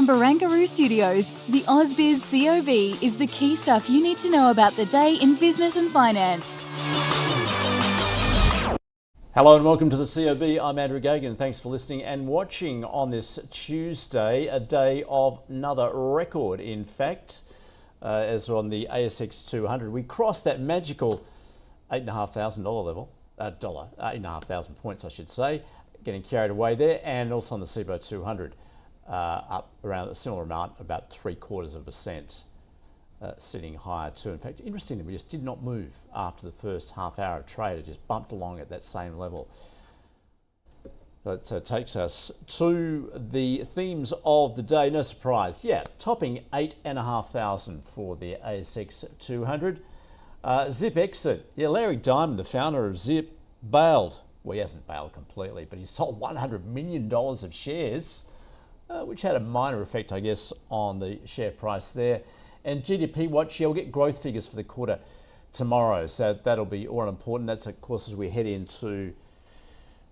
From Barangaroo Studios, the AusBiz COB is the key stuff you need to know about the day in business and finance. Hello and welcome to the COB. I'm Andrew Gagan. Thanks for listening and watching on this Tuesday, a day of another record. In fact, as on the ASX 200, we crossed that magical $8,500 level, 8,500 points, I should say, getting carried away there, and also on the CBO 200, up around a similar amount, about 0.75%. Sitting higher too. In fact, interestingly, we just did not move after the first half hour of trade. It just bumped along at that same level. That takes us to the themes of the day. No surprise, topping 8,500 for the ASX 200. Zip exit. Larry Diamond, the founder of Zip, bailed. Well, he hasn't bailed completely, but he's sold $100 million of shares, which had a minor effect, I guess, on the share price there. And GDP watch, we'll get growth figures for the quarter tomorrow, so that'll be all important. That's, of course, as we head into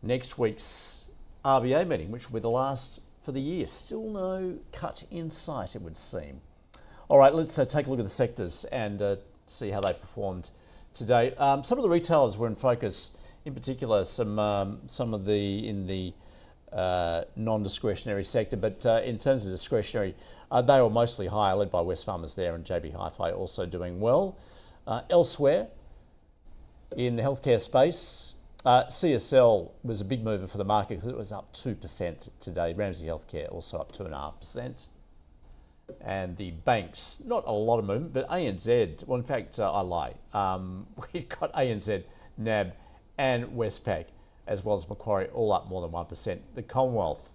next week's RBA meeting, which will be the last for the year. Still no cut in sight, it would seem. All right, let's take a look at the sectors and see how they performed today. Some of the retailers were in focus, in particular some of the in the non-discretionary sector, but in terms of discretionary, they were mostly higher, led by Wesfarmers there, and JB Hi-Fi also doing well. Elsewhere, in the healthcare space, CSL was a big mover for the market because it was up 2% today. Ramsay Healthcare also up 2.5%. And the banks, not a lot of movement, but ANZ, well, in fact, I lie. We've got ANZ, NAB, and Westpac, as well as Macquarie, all up more than 1%. The Commonwealth,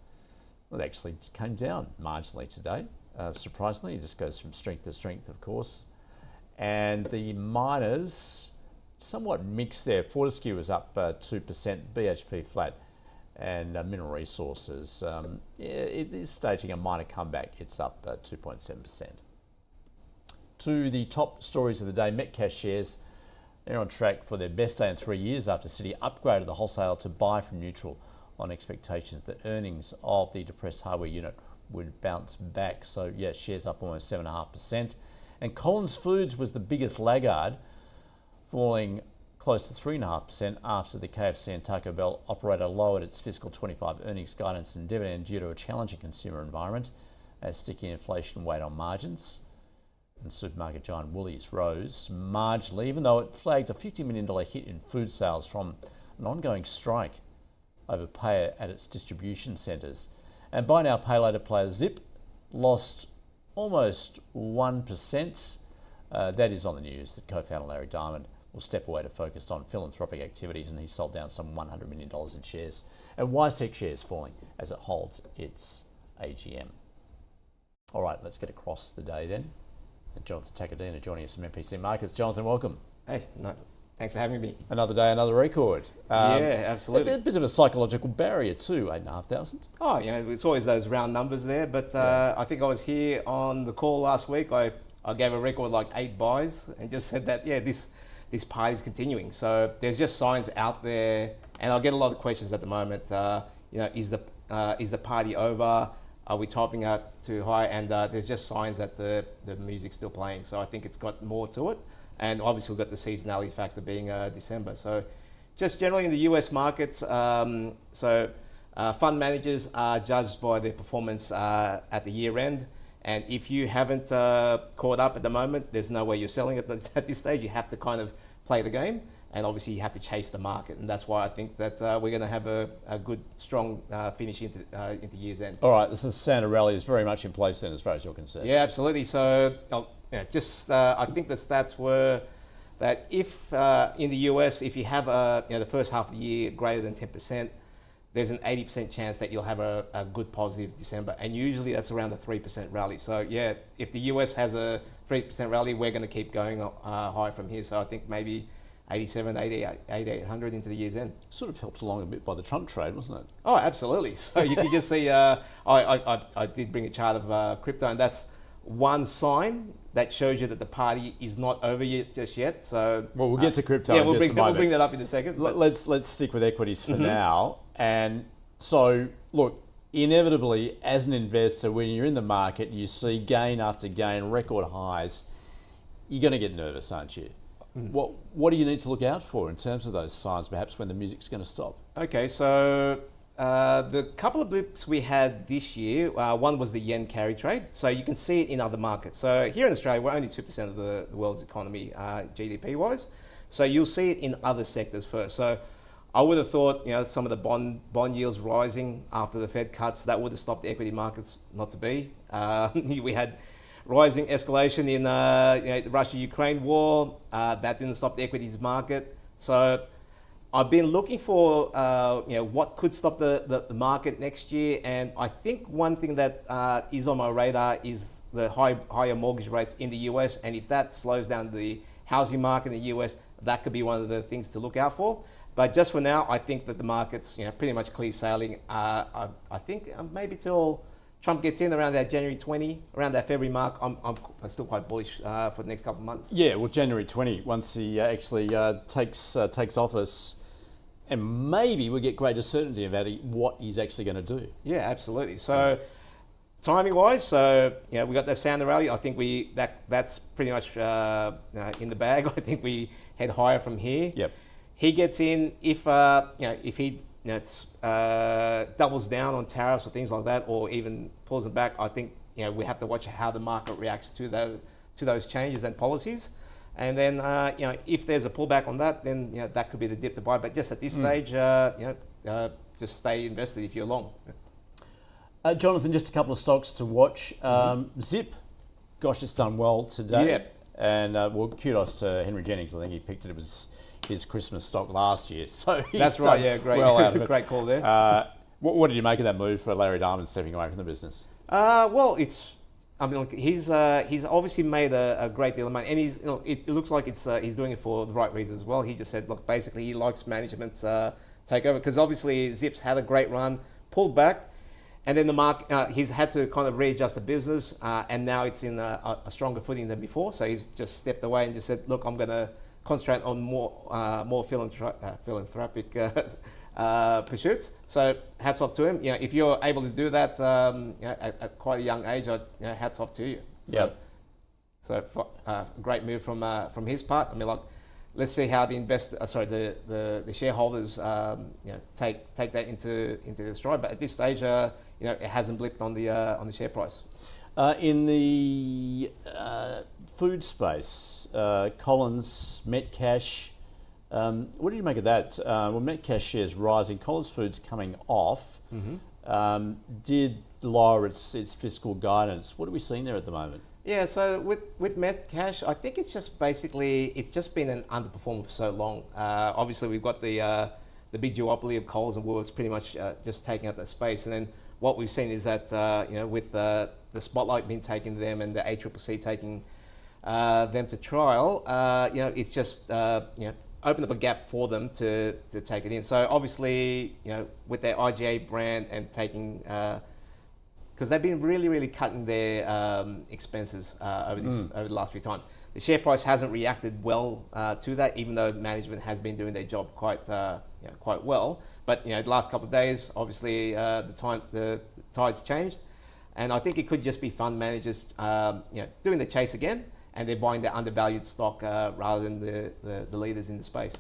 well, it actually came down marginally today. Surprisingly, it just goes from strength to strength, of course. And the miners, somewhat mixed there. Fortescue was up 2%, BHP flat, and Mineral Resources, it is staging a minor comeback. It's up 2.7%. To the top stories of the day, Metcash shares, they're on track for their best day in 3 years after Citi upgraded the wholesale to buy from neutral on expectations that earnings of the depressed hardware unit would bounce back. So shares up almost 7.5%. And Collins Foods was the biggest laggard, falling close to 3.5% after the KFC and Taco Bell operator lowered its fiscal 25 earnings guidance and dividend due to a challenging consumer environment as sticky inflation weighed on margins. And supermarket giant Woolies rose marginally, even though it flagged a $50 million hit in food sales from an ongoing strike over pay at its distribution centres. And buy now, pay later player Zip lost almost 1%. That is on the news that co-founder Larry Diamond will step away to focus on philanthropic activities, and he sold down some $100 million in shares. And WiseTech shares falling as it holds its AGM. All right, let's get across the day then. Jonathan Takadina joining us from MPC Markets. Jonathan, welcome. Hey, no, thanks for having me. Another day, another record. Absolutely. A bit of a psychological barrier too, 8,500. Oh, it's always those round numbers there, but I think I was here on the call last week. I gave a record like 8 buys and just said that, this party's continuing. So there's just signs out there, and I get a lot of questions at the moment. Is the party over? Are we topping up too high? And there's just signs that the music's still playing. So I think it's got more to it. And obviously we've got the seasonality factor being December. So just generally in the US markets, fund managers are judged by their performance at the year end. And if you haven't caught up at the moment, there's no way you're selling it at this stage. You have to kind of play the game. And obviously you have to chase the market. And that's why I think that we're going to have a good, strong finish into year's end. All right, the Santa rally is very much in place then as far as you're concerned. Yeah, absolutely. So I think the stats were that if in the US, if you have the first half of the year greater than 10%, there's an 80% chance that you'll have a good positive December. And usually that's around a 3% rally. So if the US has a 3% rally, we're going to keep going high from here. So I think maybe 87, 8,800 into the year's end. Sort of helped along a bit by the Trump trade, wasn't it? Oh, absolutely. So you can just see, I did bring a chart of crypto, and that's one sign that shows you that the party is not over yet, just yet. So well, we'll get to crypto. Yeah, we'll bring that up in a second. Let's stick with equities for now. And so, look, inevitably, as an investor, when you're in the market, you see gain after gain, record highs, you're going to get nervous, aren't you? What do you need to look out for in terms of those signs, perhaps when the music's going to stop? Okay, so the couple of blips we had this year, one was the yen carry trade. So you can see it in other markets. So here in Australia, we're only 2% of the world's economy, GDP-wise. So you'll see it in other sectors first. So I would have thought, some of the bond yields rising after the Fed cuts, that would have stopped the equity markets not to be. We had rising escalation in the Russia-Ukraine war. That didn't stop the equities market. So I've been looking for what could stop the market next year, and I think one thing that is on my radar is the higher mortgage rates in the US, and if that slows down the housing market in the US, that could be one of the things to look out for. But just for now, I think that the market's pretty much clear sailing. I think maybe till Trump gets in around that January 20, around that February mark, I'm still quite bullish for the next couple of months. Yeah, well, January 20, once he actually takes office, and maybe we'll get greater certainty about what he's actually going to do. Yeah, absolutely. So timing-wise, we got that Sounder rally. I think that's pretty much in the bag. I think we head higher from here. Yep. He gets in if he doubles down on tariffs or things like that, or even pulls them back. I think we have to watch how the market reacts to those changes and policies. And then if there's a pullback on that, then that could be the dip to buy. But just at this stage, just stay invested if you're long. Jonathan, just a couple of stocks to watch. Zip, gosh, it's done well today. Yep. And kudos to Henry Jennings. I think he picked it. It was his Christmas stock last year, so that's right. Yeah, great. Well out of it. Great call there. What did you make of that move for Larry Diamond stepping away from the business? Well, he's obviously made a great deal of money, and it looks like he's doing it for the right reasons as well. He just said, look, basically he likes management's takeover, because obviously Zip's had a great run, pulled back, and then the market, he's had to kind of readjust the business, and now it's in a stronger footing than before. So he's just stepped away and just said, look, I'm going to concentrate on more philanthropic pursuits. So hats off to him. If you're able to do that at quite a young age, hats off to you. So great move from his part. Let's see how the shareholders take that into the stride. But at this stage, it hasn't blipped on the share price. In the food space, Collins, Metcash, what do you make of that? Well, Metcash shares rising, Collins Foods coming off, did lower its fiscal guidance. What are we seeing there at the moment? Yeah, so with Metcash, I think it's just been an underperformer for so long. Obviously, we've got the big duopoly of Coles and Woolworths pretty much just taking up that space, and then what we've seen is that with the spotlight being taken to them and the ACCC taking them to trial, it's just opened up a gap for them to take it in. So obviously, with their IGA brand and taking, because they've been really cutting their expenses over the last few times. The share price hasn't reacted well to that, even though management has been doing their job quite well. But the last couple of days, obviously, the tide's changed, and I think it could just be fund managers, doing the chase again, and they're buying the undervalued stock rather than the leaders in the space.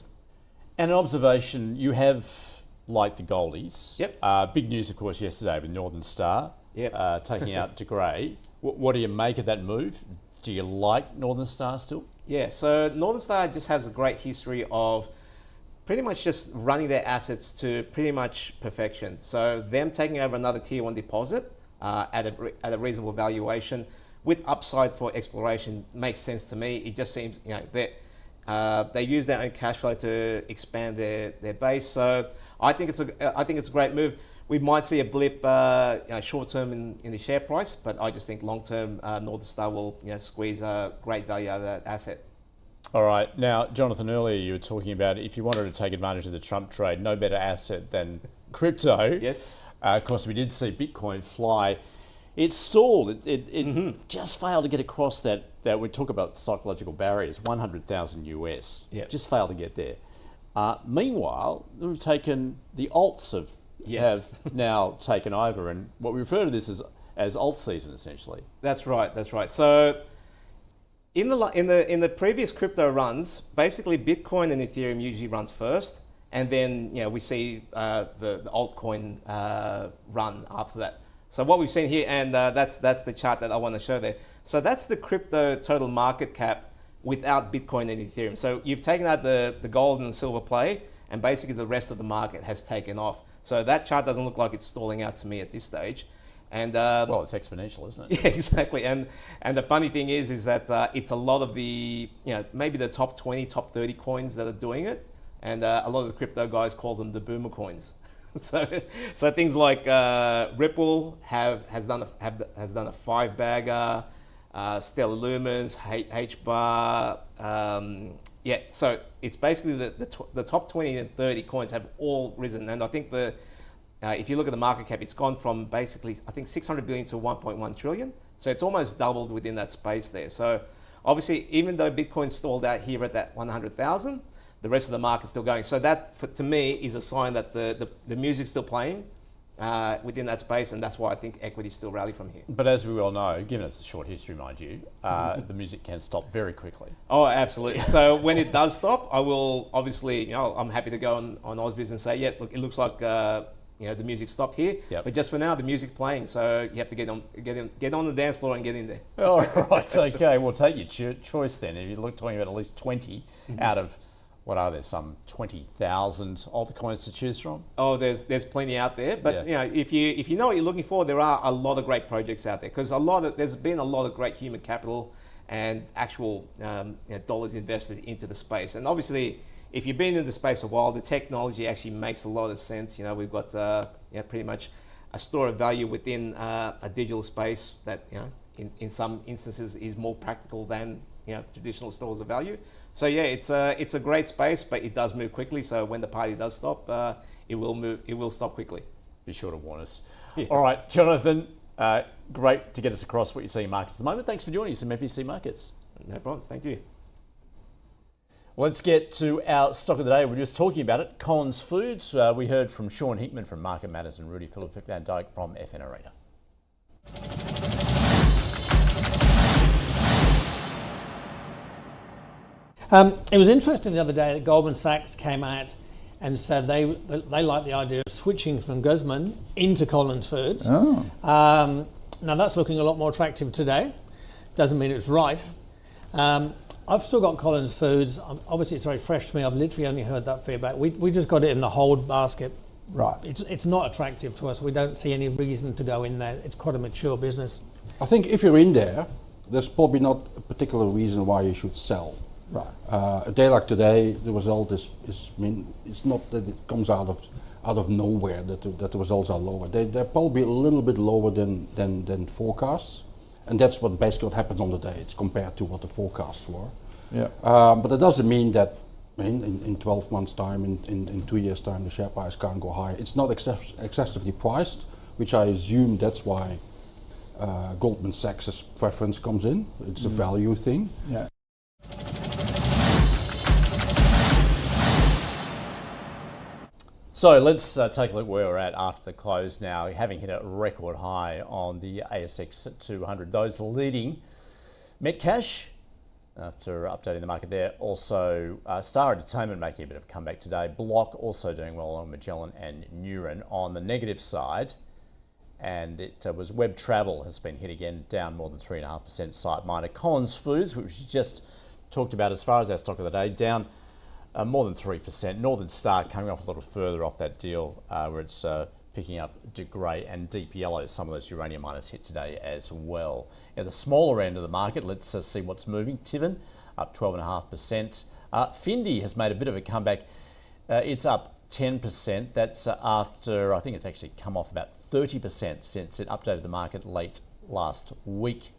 And an observation, you have, like the Goldies. Yep. Big news, of course, yesterday with Northern Star. Yep. Taking out De Grey. What do you make of that move? Do you like Northern Star still? Yeah, so Northern Star just has a great history of pretty much just running their assets to pretty much perfection. So them taking over another tier 1 deposit at a reasonable valuation with upside for exploration makes sense to me. It just seems that they use their own cash flow to expand their base. So I think it's a great move. We might see a blip short term in the share price, but I just think long term Northern Star will squeeze great value out of that asset. All right. Now, Jonathan, earlier you were talking about if you wanted to take advantage of the Trump trade, no better asset than crypto. Yes. Of course, we did see Bitcoin fly. It stalled. It just failed to get across that we talk about psychological barriers, 100,000 US. Yep. Just failed to get there. Meanwhile, we've taken the alts have Yes. have now taken over, and what we refer to this as alt season, essentially. That's right. That's right. So in the previous crypto runs, basically Bitcoin and Ethereum usually runs first, and then we see the altcoin run after that. So what we've seen here, and that's the chart that I want to show there. So that's the crypto total market cap without Bitcoin and Ethereum. So you've taken out the gold and silver play, and basically the rest of the market has taken off. So that chart doesn't look like it's stalling out to me at this stage. And well, it's exponential, isn't it? Yeah, exactly. And the funny thing is that it's a lot of the maybe the top 20, top 30 coins that are doing it, and a lot of the crypto guys call them the boomer coins. so things like Ripple has done a 5-bagger, Stellar Lumens, H bar. So it's basically the top 20 and 30 coins have all risen, and I think if you look at the market cap, it's gone from basically, I think, 600 billion to 1.1 trillion. So it's almost doubled within that space there. So obviously, even though Bitcoin stalled out here at that 100,000, the rest of the market's still going. So that, to me, is a sign that the music's still playing within that space, and that's why I think equities still rally from here. But as we well know, given it's a short history, mind you, the music can stop very quickly. Oh, absolutely. So when it does stop, I will obviously, I'm happy to go on AusBiz and say, yeah, look, it looks like the music stopped here. Yep. But just for now, the music's playing, so you have to get on the dance floor and get in there. All right, okay. Well, take your choice then. If you're talking about at least 20 out of, what are there, some 20,000 altcoins to choose from? Oh, there's plenty out there, but if you know what you're looking for, there are a lot of great projects out there, because there's been a lot of great human capital and actual dollars invested into the space. And obviously, if you've been in the space a while, the technology actually makes a lot of sense. We've got pretty much a store of value within a digital space that in some instances is more practical than traditional stores of value. So it's a great space, but it does move quickly. So when the party does stop, it will stop quickly. Be sure to warn us. Yeah. All right, Jonathan, great to get us across what you're seeing in markets at the moment. Thanks for joining us in MPC Markets. No problems. Thank you. Let's get to our stock of the day. We're just talking about it. Collins Foods. We heard from Sean Hickman from Market Matters and Rudy Philip Van Dyke from FN Arena. It was interesting the other day that Goldman Sachs came out and said they like the idea of switching from Guzman into Collins Foods. Oh. Now that's looking a lot more attractive today. Doesn't mean it's right. I've still got Collins Foods. Obviously, it's very fresh to me. I've literally only heard that feedback. We just got it in the hold basket. Right. It's not attractive to us. We don't see any reason to go in there. It's quite a mature business. I think if you're in there, there's probably not a particular reason why you should sell. Right. A day like today, the result is it's not that it comes out of nowhere that the results are lower. They're probably a little bit lower than forecasts, and that's basically what happens on the day. It's compared to what the forecasts were. Yeah. But it doesn't mean that in 12 months' time, in 2 years' time, the share price can't go higher. It's not excessively priced, which I assume that's why Goldman Sachs' preference comes in. It's a value thing. Yeah. So let's take a look where we're at after the close now, having hit a record high on the ASX 200. Those leading Metcash, after updating the market there, also Star Entertainment making a bit of a comeback today. Block also doing well on Magellan and Neuron on the negative side. And it was Web Travel has been hit again, down more than 3.5%. SiteMinder. Collins Foods, which we just talked about as far as our stock of the day, down more than 3%. Northern Star coming off a little further off that deal where it's picking up De Grey and Deep Yellow. Some of those uranium miners hit today as well. At the smaller end of the market, let's see what's moving. Tivan up 12.5%. Findy has made a bit of a comeback. It's up 10%. That's after, I think it's actually come off about 30% since it updated the market late last week.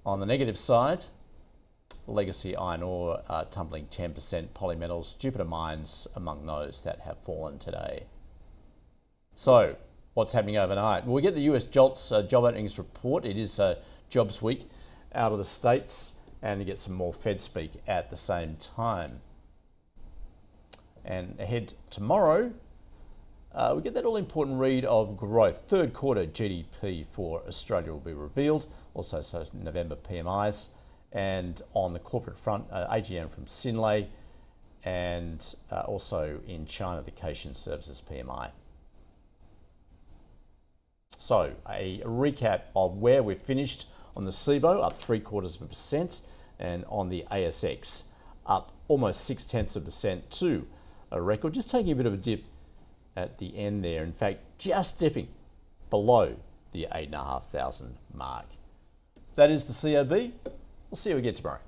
On the negative side, Legacy Iron Ore tumbling 10%, Polymetals, Jupiter Mines among those that have fallen today. So, what's happening overnight? Well, we get the US JOLTS job openings report. It is jobs week out of the States, and you get some more Fed speak at the same time. And ahead tomorrow, we get that all-important read of growth. Third quarter GDP for Australia will be revealed. Also, so November PMIs. And on the corporate front, AGM from Sinlay, and also in China, the Caixin Services PMI. So a recap of where we've finished on the CBO, up 0.75%, and on the ASX, up almost 0.6% to a record, just taking a bit of a dip at the end there. In fact, just dipping below the 8,500 mark. That is the COB. We'll see you again tomorrow.